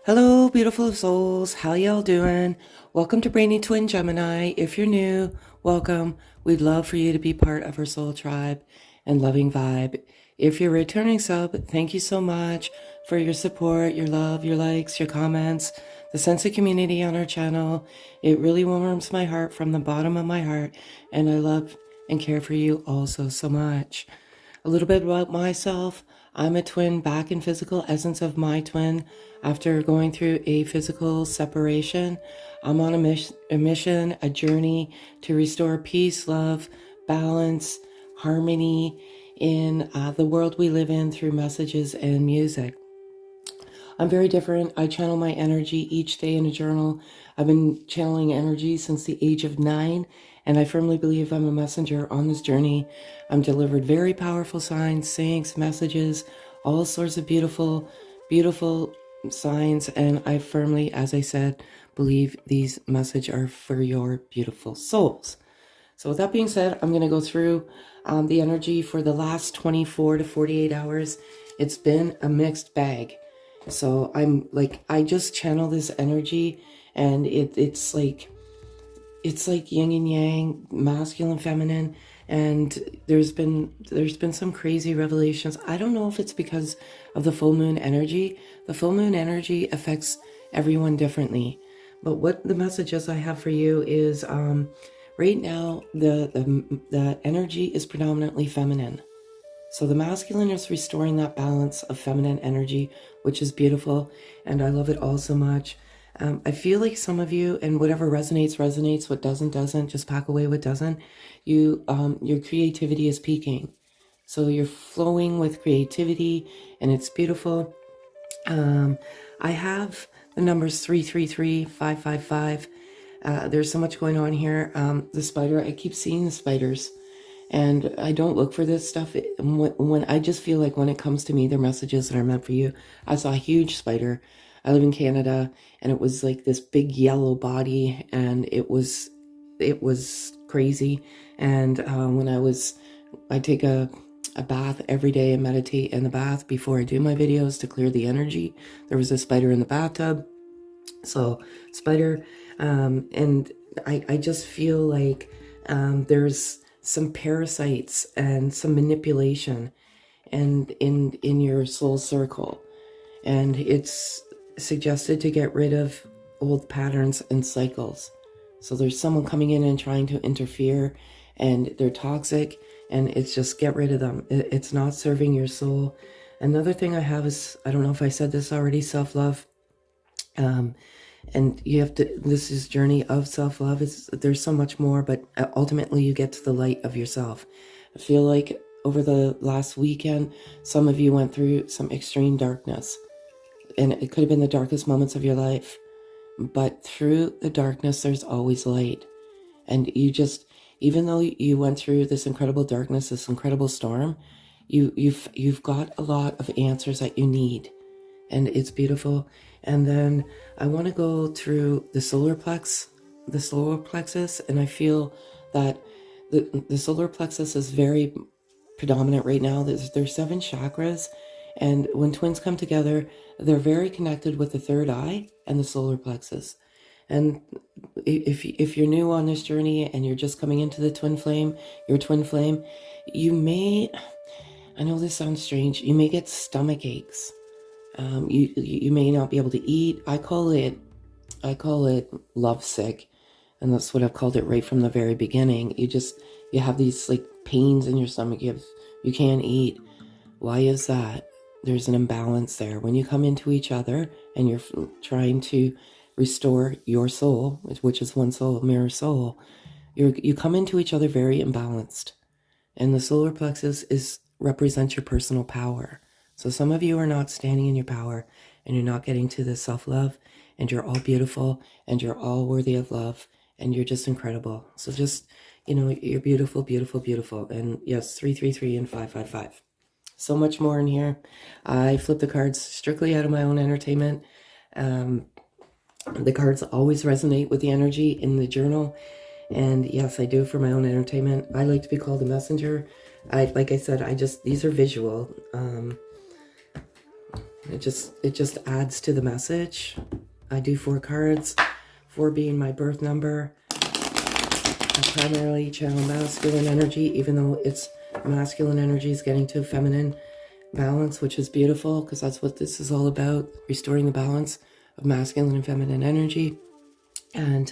Hello, beautiful souls. How y'all doing? Welcome to Brainy Twin Gemini. If you're new, welcome. We'd love for you to be part of our soul tribe and loving vibe. If you're returning sub, thank you so much for your support, your love, your likes, your comments, the sense of community on our channel. It really warms my heart from the bottom of my heart, and I love and care for you all so much. A little bit about myself. I'm a twin back in physical essence of my twin. After going through a physical separation, I'm on a mission, a journey to restore peace, love, balance, harmony in the world we live in through messages and music. I'm very different. I channel my energy each day in a journal. I've been channeling energy since the age of 9, and I firmly believe I'm a messenger on this journey. I'm delivered very powerful signs, sayings, messages, all sorts of beautiful signs, and I firmly, as I said, believe these messages are for your beautiful souls. So with that being said, I'm going to go through the energy for the last 24 to 48 hours. It's been a mixed bag. So I just channel this energy, and it's like yin and yang, masculine, feminine, and there's been some crazy revelations. I don't know if it's because of the full moon energy. The full moon energy affects everyone differently, but what the messages I have for you is right now the energy is predominantly feminine. So the masculine is restoring that balance of feminine energy, which is beautiful, and I love it all so much. I feel like some of you, and whatever resonates, resonates. What doesn't, just pack away what doesn't. Your creativity is peaking. So you're flowing with creativity, and it's beautiful. I have the numbers 333, 555. There's so much going on here. The spider, I keep seeing the spiders. And I don't look for this stuff. When I just feel like when it comes to me, they're messages that are meant for you. I saw a huge spider. I live in Canada, and it was like this big yellow body, and it was crazy. And I take a bath every day and meditate in the bath before I do my videos to clear the energy. There was a spider in the bathtub. So spider, and I just feel like there's some parasites and some manipulation and in your soul circle, and it's suggested to get rid of old patterns and cycles. So there's someone coming in and trying to interfere, and they're toxic, and it's just get rid of them. It's not serving your soul. Another thing I have is, I don't know if I said this already, self-love. And you have to, this is journey of self-love. There's so much more, but ultimately you get to the light of yourself. I feel like over the last weekend, some of you went through some extreme darkness, and it could have been the darkest moments of your life, but through the darkness, there's always light. And you just, even though you went through this incredible darkness, this incredible storm, you've got a lot of answers that you need, and it's beautiful. And then I want to go through the solar plexus, and I feel that the solar plexus is very predominant right now. There's 7 chakras, and when twins come together, they're very connected with the third eye and the solar plexus. And if you're new on this journey and you're just coming into the twin flame, your twin flame, you may, I know this sounds strange, you may get stomach aches. You may not be able to eat. I call it lovesick, and that's what I've called it right from the very beginning. You have these like pains in your stomach. You can't eat. Why is that? There's an imbalance there. When you come into each other and you're trying to restore your soul, which is one soul, mirror soul, you come into each other very imbalanced, and the solar plexus represents your personal power. So some of you are not standing in your power, and you're not getting to this self-love, and you're all beautiful, and you're all worthy of love, and you're just incredible. So just, you're beautiful, beautiful, beautiful. And yes, 333 and 555. So much more in here. I flip the cards strictly out of my own entertainment. The cards always resonate with the energy in the journal. And yes, I do for my own entertainment. I like to be called a messenger. Like I said, these are visual. it just adds to the message. I do 4 cards, 4 being my birth number. I primarily channel masculine energy, even though it's masculine energy is getting to feminine balance, which is beautiful because that's what this is all about, restoring the balance of masculine and feminine energy. And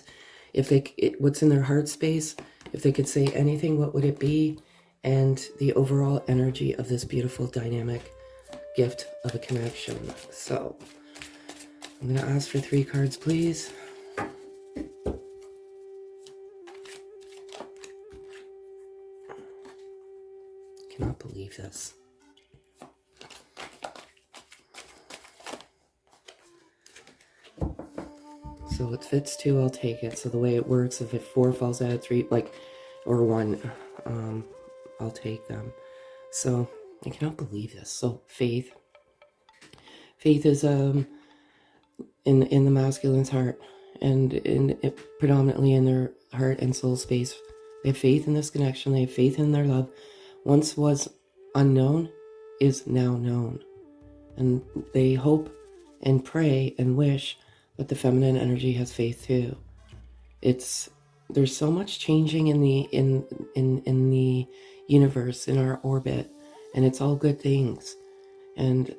if what's in their heart space, if they could say anything, what would it be? And the overall energy of this beautiful dynamic gift of a connection. So I'm going to ask for 3 cards, please. Cannot believe this. So it fits 2, I'll take it. So the way it works, if 4 falls out, 3, like, or 1, I'll take them. So I cannot believe this. So faith is in the masculine's heart, and predominantly in their heart and soul space. They have faith in this connection. They have faith in their love. Once was unknown is now known, and they hope and pray and wish that the feminine energy has faith too. There's so much changing in the universe, in our orbit, and it's all good things. And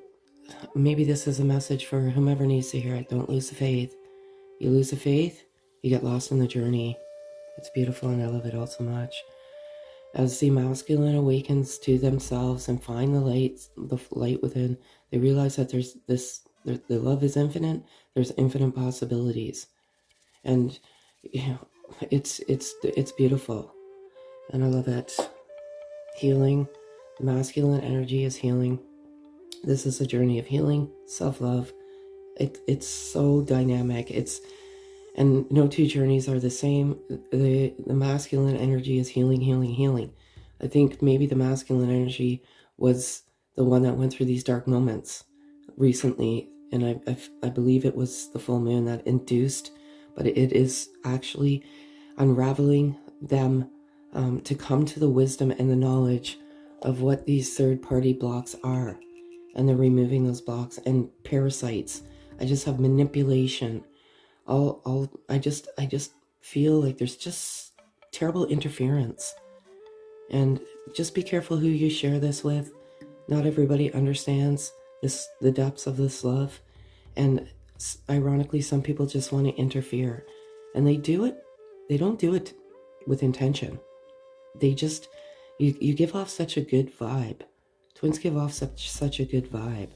maybe this is a message for whomever needs to hear it. Don't lose the faith. You lose the faith, you get lost in the journey. It's beautiful, and I love it all so much. As the masculine awakens to themselves and find the light within, they realize that the love is infinite. There's infinite possibilities, and it's beautiful, and I love it. Healing, the masculine energy is healing. This is a journey of healing, self-love. It's so dynamic. And no 2 journeys are the same. The masculine energy is healing, healing, healing. I think maybe the masculine energy was the one that went through these dark moments recently, and I believe it was the full moon that induced, but it is actually unraveling them to come to the wisdom and the knowledge of what these third-party blocks are, and they're removing those blocks and parasites. I just have manipulation. I just feel like there's just terrible interference, and just be careful who you share this with. Not everybody understands the depths of this love, and ironically, some people just want to interfere, and they don't do it with intention. They just, you give off such a good vibe. Twins give off such a good vibe,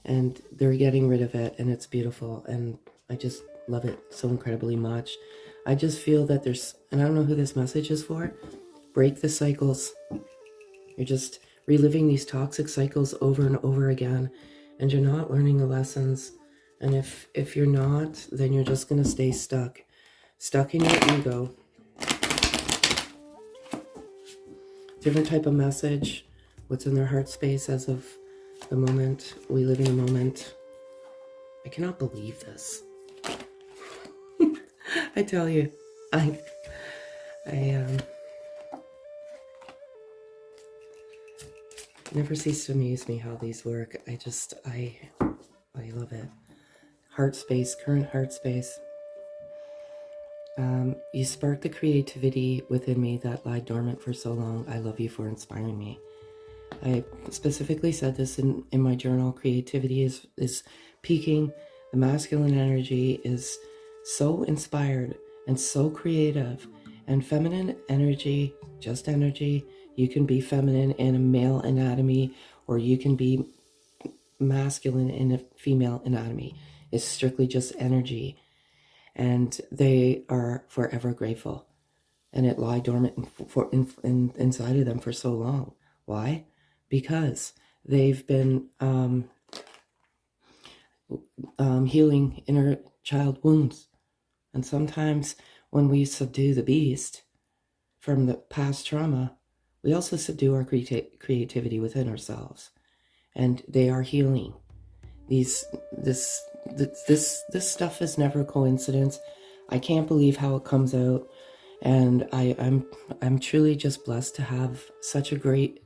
and they're getting rid of it, and it's beautiful, and I just love it so incredibly much. I just feel that and I don't know who this message is for, break the cycles. You're just reliving these toxic cycles over and over again, and you're not learning the lessons. And if you're not, then you're just going to stay stuck in your ego. Different type of message, what's in their heart space as of the moment. We live in the moment. I cannot believe this. I tell you, it never ceases to amuse me how these work. I love it. Heart space, current heart space. You sparked the creativity within me that lied dormant for so long. I love you for inspiring me. I specifically said this in my journal. Creativity is peaking. The masculine energy is so inspired and so creative, and feminine energy, just energy. You can be feminine in a male anatomy, or you can be masculine in a female anatomy. It's strictly just energy, and they are forever grateful, and it lie dormant inside of them for so long. Why? Because they've been healing inner child wounds. And sometimes when we subdue the beast from the past trauma, we also subdue our creativity within ourselves, and they are healing. This stuff is never a coincidence. I can't believe how it comes out, and I'm truly just blessed to have such a great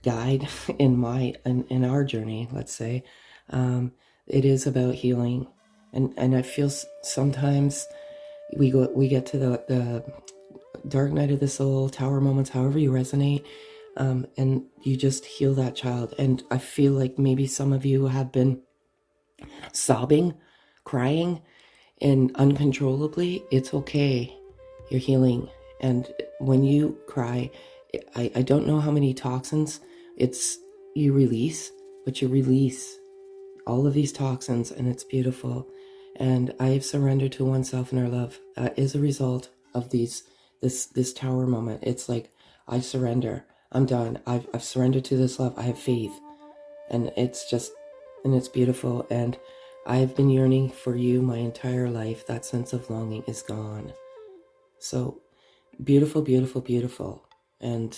guide in our journey, let's say. It is about healing. And I feel sometimes we get to the dark night of the soul, tower moments, however you resonate, and you just heal that child. And I feel like maybe some of you have been sobbing, crying, and uncontrollably. It's okay. You're healing. And when you cry, I don't know how many toxins it's you release, but you release all of these toxins, and it's beautiful. And I have surrendered to oneself and our love is a result of this tower moment. It's like, I surrender. I'm done. I've surrendered to this love. I have faith. And it's beautiful. And I've been yearning for you my entire life. That sense of longing is gone. So beautiful, beautiful, beautiful. And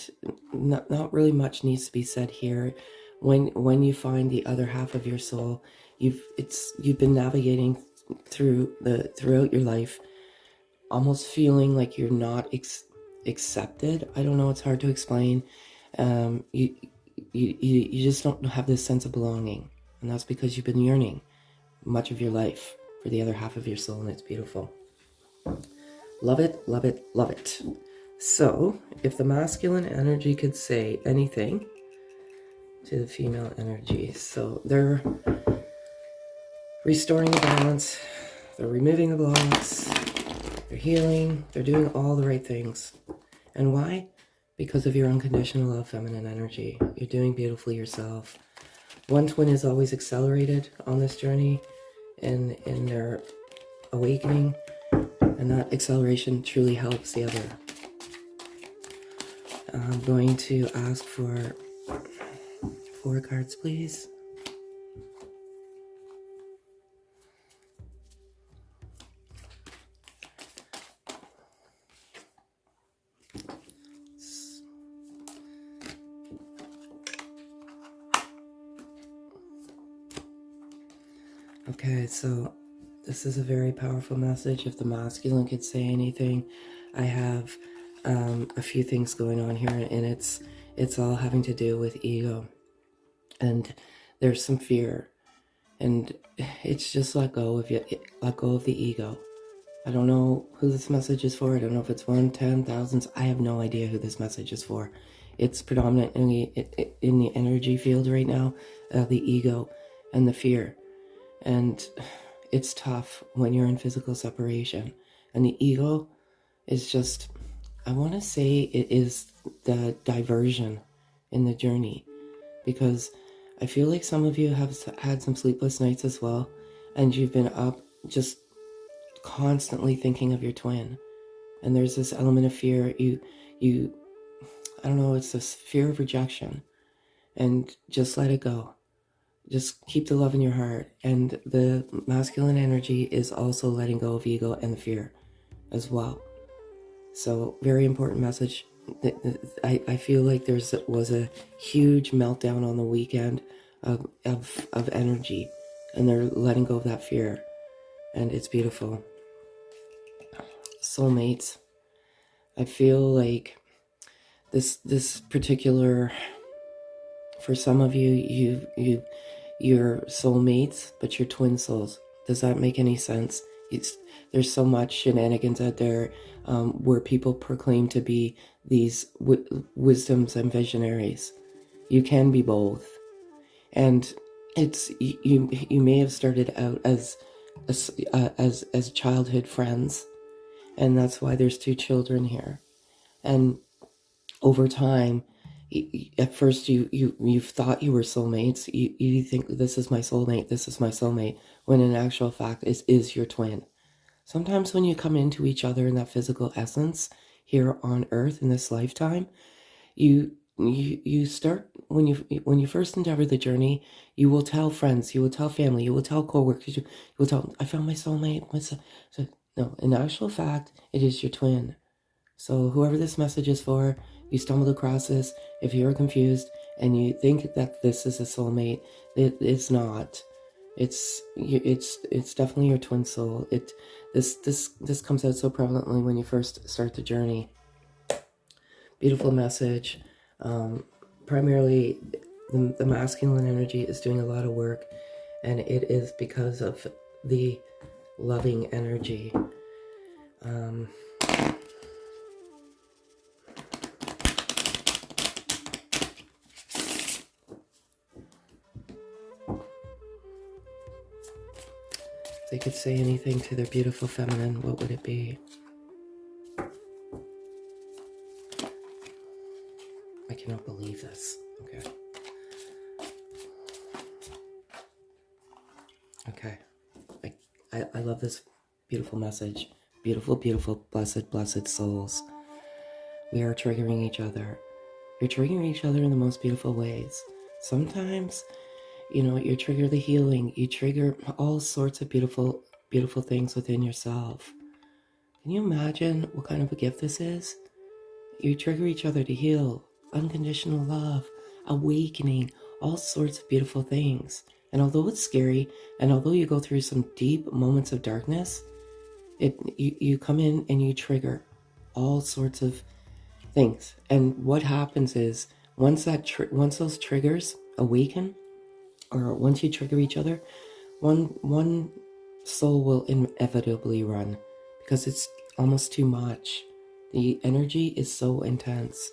not really much needs to be said here. When you find the other half of your soul, you've been navigating throughout your life, almost feeling like you're not accepted. I don't know, it's hard to explain. You just don't have this sense of belonging, and that's because you've been yearning much of your life for the other half of your soul, and it's beautiful. Love it, love it, love it. So, if the masculine energy could say anything to the female energy, so they're restoring the balance, they're removing the blocks, they're healing, they're doing all the right things. And why? Because of your unconditional love, feminine energy. You're doing beautifully yourself. One twin is always accelerated on this journey in their awakening, and that acceleration truly helps the other. I'm going to ask for 4 cards, please. Okay, so this is a very powerful message. If the masculine could say anything, I have a few things going on here, and it's all having to do with ego, and there's some fear, and it's just let go of the ego. I don't know who this message is for. I don't know if it's 1, 10, thousands. I have no idea who this message is for. It's predominant in the energy field right now, the ego and the fear. And it's tough when you're in physical separation. And the ego is just, I want to say it is the diversion in the journey. Because I feel like some of you have had some sleepless nights as well. And you've been up just constantly thinking of your twin. And there's this element of fear. You I don't know, it's this fear of rejection. And just let it go. Just keep the love in your heart. And the masculine energy is also letting go of ego and the fear as well. So very important message. I feel like was a huge meltdown on the weekend of energy, and they're letting go of that fear, and it's beautiful. Soulmates. I feel like this particular, for some of you, you're soulmates, but you're twin souls. Does that make any sense? There's so much shenanigans out there where people proclaim to be these wisdoms and visionaries. You can be both, and it's you may have started out as childhood friends, and that's why there's 2 children here. And over time, at first you've thought you were soulmates. You think, this is my soulmate, when in actual fact is your twin. Sometimes when you come into each other in that physical essence here on earth in this lifetime, you start, when you first endeavor the journey, you will tell friends, you will tell family, you will tell coworkers, you will tell, I found my soulmate. So no, in actual fact, it is your twin. So whoever this message is for, you stumbled across this, if you're confused and you think that this is a soulmate, it's not. It's definitely your twin soul. This comes out so prevalently when you first start the journey. Beautiful message. Primarily, the masculine energy is doing a lot of work, And it is because of the loving energy. If they could say anything to their beautiful feminine, what would it be? I cannot believe this. Okay. Okay. I love this beautiful message. Beautiful, beautiful, blessed, blessed souls. We are triggering each other. You're triggering each other in the most beautiful ways. Sometimes, you trigger the healing. You trigger all sorts of beautiful, beautiful things within yourself. Can you imagine what kind of a gift this is? You trigger each other to heal, unconditional love, awakening, all sorts of beautiful things. And although it's scary, and although you go through some deep moments of darkness, you come in and you trigger all sorts of things. And what happens is once those triggers awaken, or once you trigger each other, one soul will inevitably run because it's almost too much. The energy is so intense.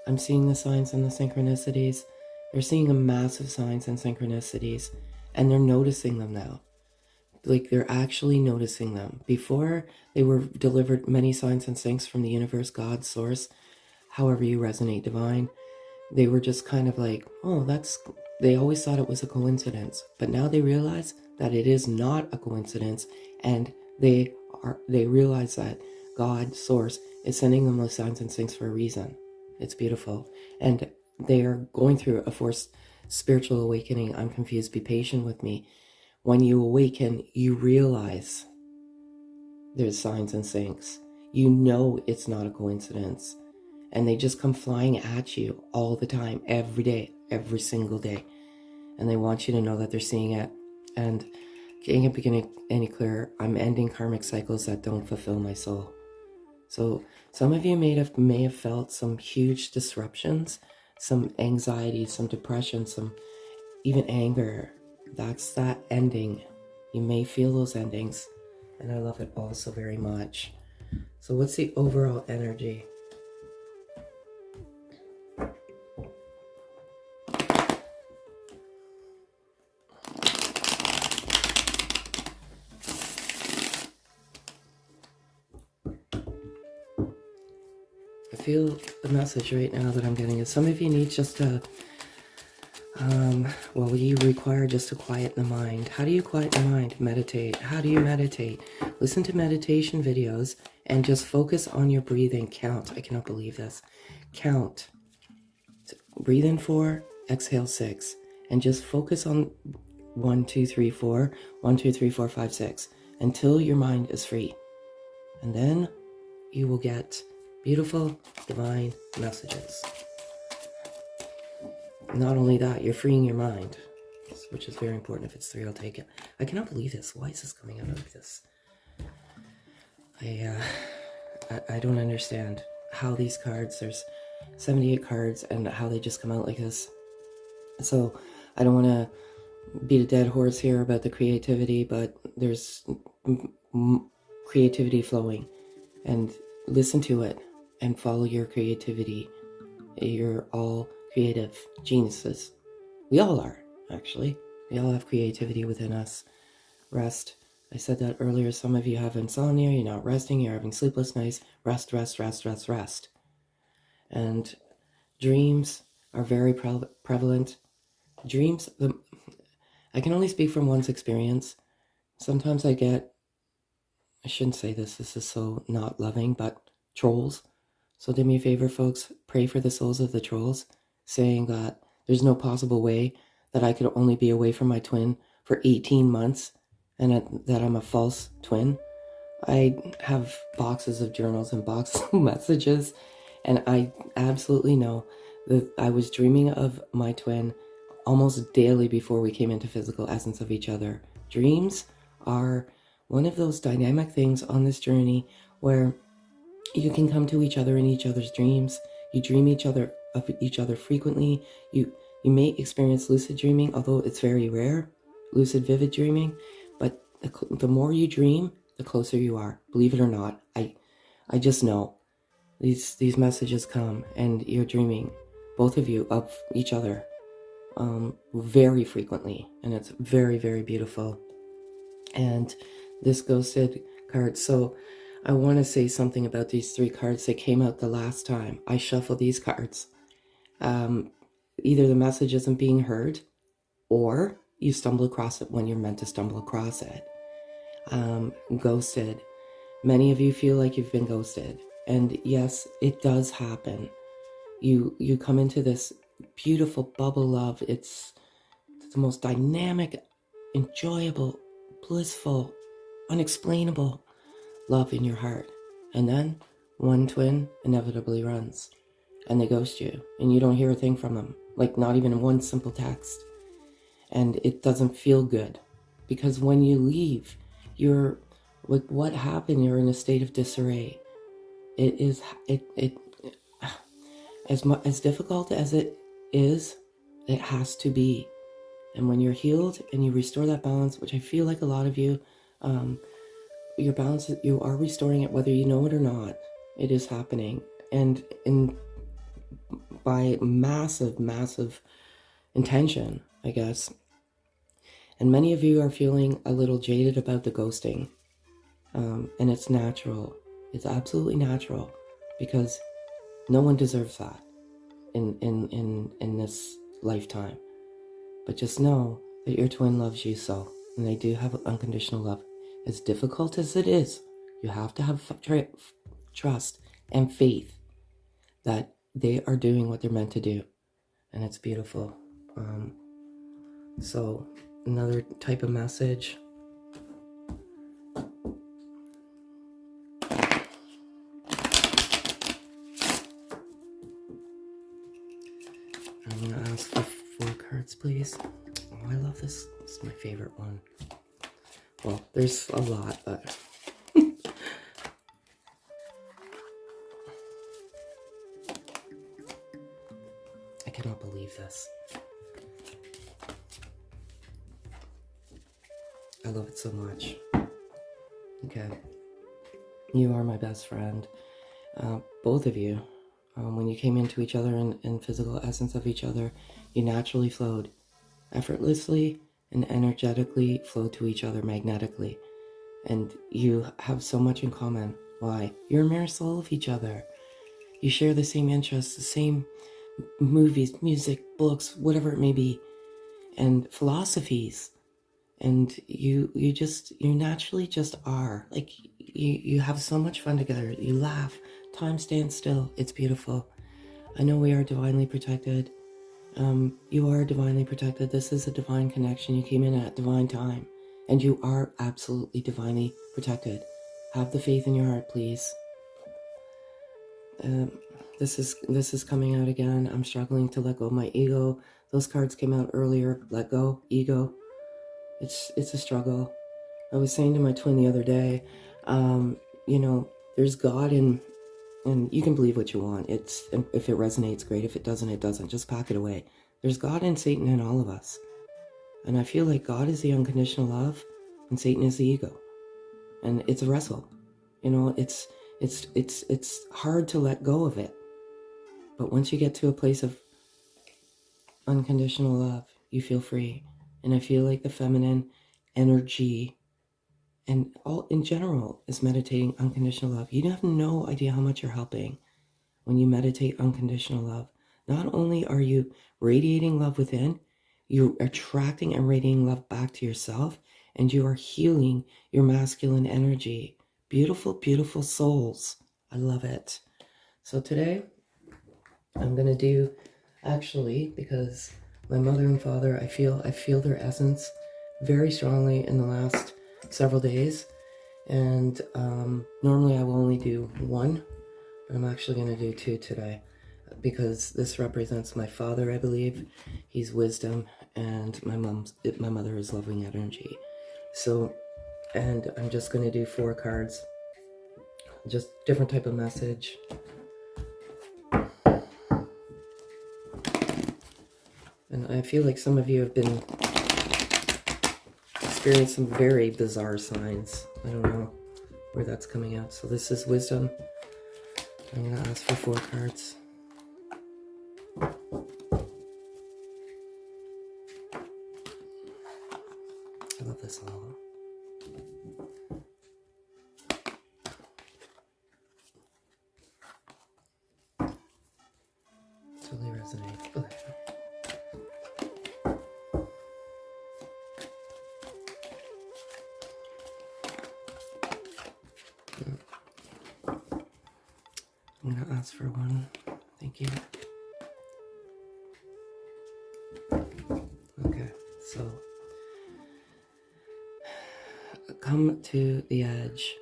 I'm seeing the signs and the synchronicities. They're seeing a massive signs and synchronicities, and they're noticing them now. Like, they're actually noticing them. Before, they were delivered many signs and syncs from the universe, God, source, however you resonate, divine. They were just kind of like, oh, they always thought it was a coincidence. But now they realize that it is not a coincidence, and they realize that God, source, is sending them those signs and syncs for a reason. It's beautiful. And they are going through a forced spiritual awakening. I'm confused. Be patient with me. When you awaken, you realize there's signs and syncs. You know it's not a coincidence. And they just come flying at you all the time, every day, every single day. And they want you to know that they're seeing it. And can't be any clearer, I'm ending karmic cycles that don't fulfill my soul. So some of you may have felt some huge disruptions, some anxiety, some depression, some even anger. That's that ending. You may feel those endings, and I love it all so very much. So what's the overall energy? I feel the message right now that I'm getting is some of you need just a, you require just to quiet the mind. How do you quiet the mind? Meditate. How do you meditate? Listen to meditation videos and just focus on your breathing. Count. I cannot believe this. Count. Breathe in 4, exhale 6. And just focus on 1, 2, 3, 4, 1, 2, 3, 4, 5, 6 until your mind is free. And then you will get beautiful, divine messages. Not only that, you're freeing your mind, which is very important. If it's 3, I'll take it. I cannot believe this. Why is this coming out like this? I don't understand how these cards, there's 78 cards, and how they just come out like this. So I don't want to beat a dead horse here about the creativity, but there's creativity flowing, and listen to it and follow your creativity. You're all creative geniuses. We all are, actually. We all have creativity within us. Rest. I said that earlier. Some of you have insomnia. You're not resting. You're having sleepless nights. Rest, rest, rest, rest, rest. And dreams are very prevalent. Dreams, I can only speak from one's experience. Sometimes I shouldn't say this is so not loving, but trolls. So do me a favor, folks, pray for the souls of the trolls, saying that there's no possible way that I could only be away from my twin for 18 months and that I'm a false twin. I have boxes of journals and boxes of messages, and I absolutely know that I was dreaming of my twin almost daily before we came into physical essence of each other. Dreams are one of those dynamic things on this journey where you can come to each other in each other's dreams. You dream of each other frequently. You may experience lucid dreaming, although it's very rare. lucid vivid dreaming, but the more you dream, the closer you are. Believe it or not, I just know these messages come, and you're dreaming, both of you, of each other very frequently, and it's very, very beautiful. And this ghosted card, so I want to say something about these 3 cards that came out the last time I shuffled these cards. Either the message isn't being heard, or you stumble across it when you're meant to stumble across it. Ghosted. Many of you feel like you've been ghosted, and yes, it does happen. You come into this beautiful bubble love. It's the most dynamic, enjoyable, blissful, unexplainable love in your heart. And then one twin inevitably runs, and they ghost you, and you don't hear a thing from them, like not even one simple text. And it doesn't feel good, because when you leave, you're like, what happened? You're in a state of disarray. As difficult as it is, it has to be. And when you're healed and you restore that balance, which I feel like a lot of you, your balance, you are restoring it, whether you know it or not. It is happening, and by massive intention, I guess. And many of you are feeling a little jaded about the ghosting, and it's natural. It's absolutely natural, because no one deserves that in this lifetime. But just know that your twin loves you so, and they do have unconditional love. As difficult as it is, you have to have trust and faith that they are doing what they're meant to do, and it's beautiful. So another type of message. I'm going to ask for 4 cards, please. Oh, I love this. This is my favorite one. Well, there's a lot, but... I cannot believe this. I love it so much. Okay. You are my best friend. Both of you. When you came into each other in physical essence of each other, you naturally flowed effortlessly and energetically, flowed to each other magnetically. And you have so much in common. Why? You're a mirror soul of each other. You share the same interests, the same movies, music, books, whatever it may be, and philosophies. And you naturally just are. Like, you have so much fun together. You laugh. Time stands still. It's beautiful. I know we are divinely protected. You are divinely protected. This is a divine connection. You came in at divine time, and you are absolutely divinely protected. Have the faith in your heart, please. This is coming out again. I'm struggling to let go of my ego. Those cards came out earlier. Let go, ego. It's a struggle. I was saying to my twin the other day, there's God in. And you can believe what you want. If it resonates, great. If it doesn't, it doesn't. Just pack it away. There's God and Satan in all of us. And I feel like God is the unconditional love and Satan is the ego. And it's a wrestle. It's hard to let go of it. But once you get to a place of unconditional love, you feel free. And I feel like the feminine energy and all in general is meditating unconditional love. You have no idea how much you're helping when you meditate unconditional love. Not only are you radiating love within, you're attracting and radiating love back to yourself, and you are healing your masculine energy. Beautiful, beautiful souls. I love it. So today, I'm going to do, actually, because my mother and father, I feel their essence very strongly in the last several days, and normally I will only do 1, but I'm actually going to do 2 today, because this represents my father. I believe he's wisdom, and my mother is loving energy. So, and I'm just going to do 4 cards, just different type of message. And I feel like some of you have been experienced some very bizarre signs. I don't know where that's coming out. So this is wisdom. I'm going to ask for 4 cards. I love this all. Totally resonates. Okay. I'm going to ask for 1. Thank you. Okay, so come to the edge.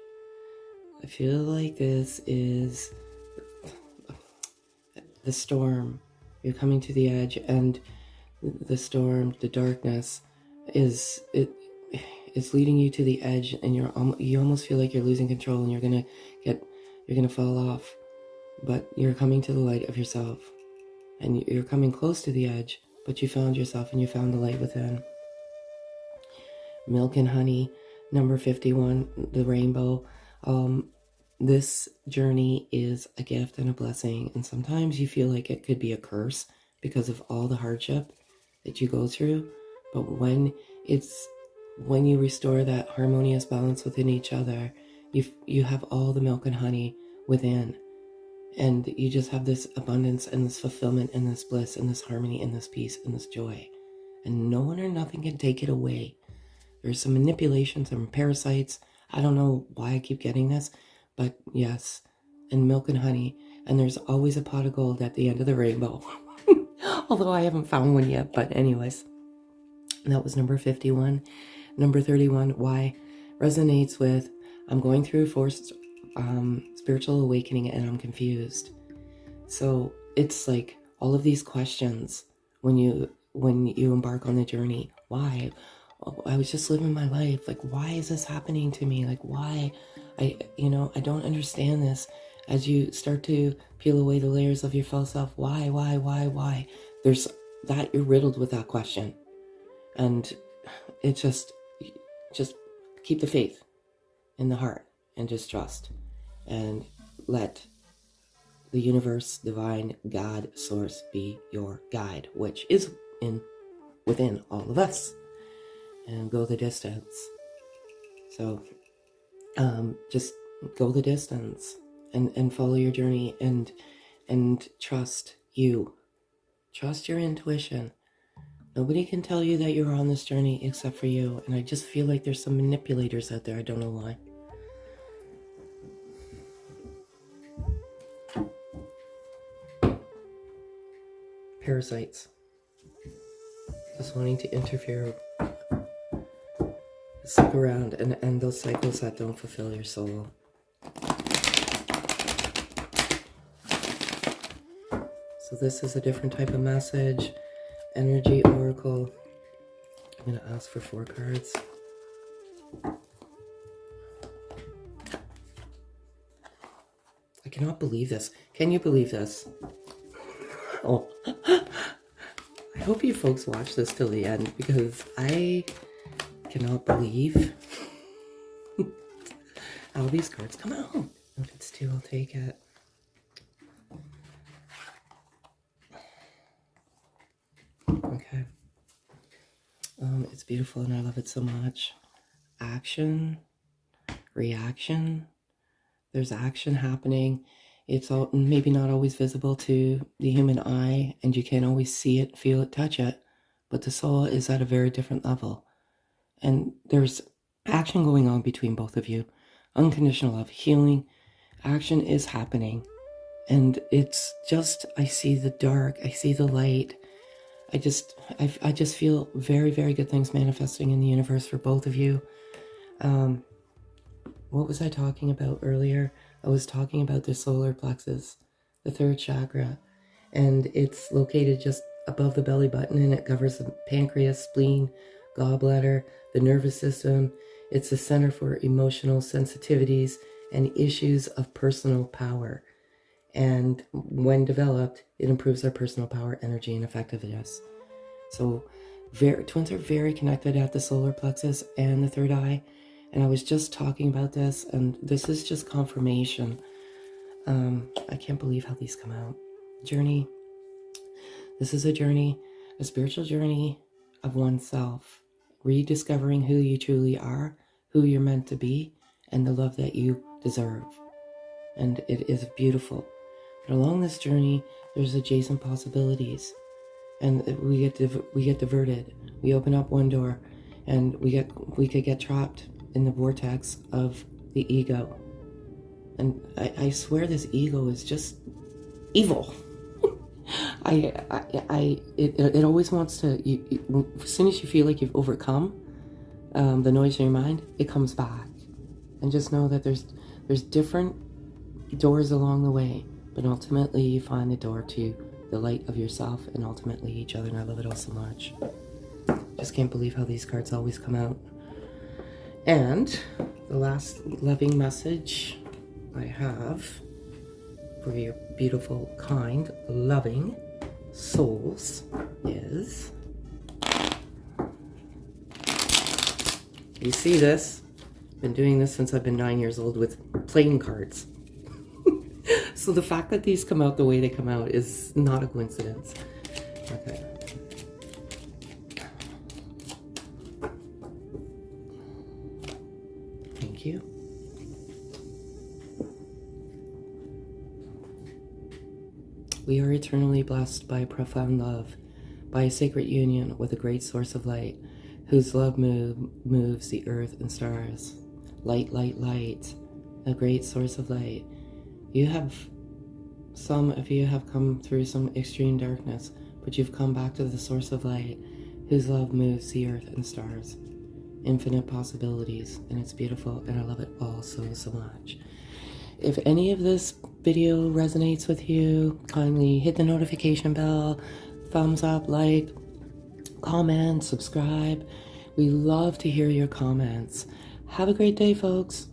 I feel like this is the storm. You're coming to the edge, and the storm, the darkness, is leading you to the edge, and you almost feel like you're losing control, and you're gonna fall off. But you're coming to the light of yourself, and you're coming close to the edge, but you found yourself and you found the light within. Milk and honey, number 51, the rainbow. This journey is a gift and a blessing, and sometimes you feel like it could be a curse because of all the hardship that you go through. But when you restore that harmonious balance within each other, you have all the milk and honey within. And you just have this abundance and this fulfillment and this bliss and this harmony and this peace and this joy. And no one or nothing can take it away. There's some manipulation, some parasites. I don't know why I keep getting this, but yes, and milk and honey. And there's always a pot of gold at the end of the rainbow. Although I haven't found one yet, but anyways. That was number 51. Number 31, why resonates with, I'm going through forced spiritual awakening and I'm confused. So it's like all of these questions when you embark on the journey. Why? I was just living my life. Like, why is this happening to me? Like, why? I don't understand this. As you start to peel away the layers of your false self, why? There's that, you're riddled with that question. And it just keep the faith in the heart and just trust and let the universe, divine, God, source be your guide, which is within all of us, and go the distance. So just go the distance and follow your journey and trust you. Trust your intuition. Nobody can tell you that you're on this journey except for you. And I just feel like there's some manipulators out there. I don't know why. Parasites. Just wanting to interfere. Stick around and end those cycles that don't fulfill your soul. So this is a different type of message. Energy Oracle. I'm going to ask for 4 cards. I cannot believe this. Can you believe this? Oh. I hope you folks watch this till the end, because I cannot believe all these cards come out. If it's 2, I'll take it. Okay. It's beautiful and I love it so much. Action, reaction. There's action happening. It's all maybe not always visible to the human eye, and you can't always see it, feel it, touch it, but the soul is at a very different level. And there's action going on between both of you. Unconditional love, healing. Action is happening. And it's just, I see the dark, I see the light. I just feel very, very good things manifesting in the universe for both of you. What was I talking about earlier? I was talking about the solar plexus, the 3rd chakra, and it's located just above the belly button, and it covers the pancreas, spleen, gallbladder, the nervous system. It's the center for emotional sensitivities and issues of personal power. And when developed, it improves our personal power, energy, and effectiveness. So Twins are very connected at the solar plexus and the third eye. And I was just talking about this, and this is just confirmation. I can't believe how these come out. Journey. This is a journey, a spiritual journey of oneself, rediscovering who you truly are, who you're meant to be, and the love that you deserve. And it is beautiful. But along this journey, there's adjacent possibilities, and we get diverted. We open up one door, and we could get trapped in the vortex of the ego. And I swear this ego is just evil. It always wants to, as soon as you feel like you've overcome the noise in your mind, it comes back. And just know that there's different doors along the way, but ultimately you find the door to the light of yourself and ultimately each other. And I love it all so much. Just can't believe how these cards always come out. And the last loving message I have for your beautiful, kind, loving souls is, you see this? I've been doing this since I've been 9 years old with playing cards. So the fact that these come out the way they come out is not a coincidence. Okay. Thank you. We are eternally blessed by profound love, by a sacred union with a great source of light, whose love moves the earth and stars. Light, light, light, a great source of light. Some of you have come through some extreme darkness, but you've come back to the source of light, whose love moves the earth and stars. Infinite possibilities, and it's beautiful, and I love it all so, so much. If any of this video resonates with you, kindly hit the notification bell, thumbs up, like, comment, subscribe. We love to hear your comments. Have a great day, folks.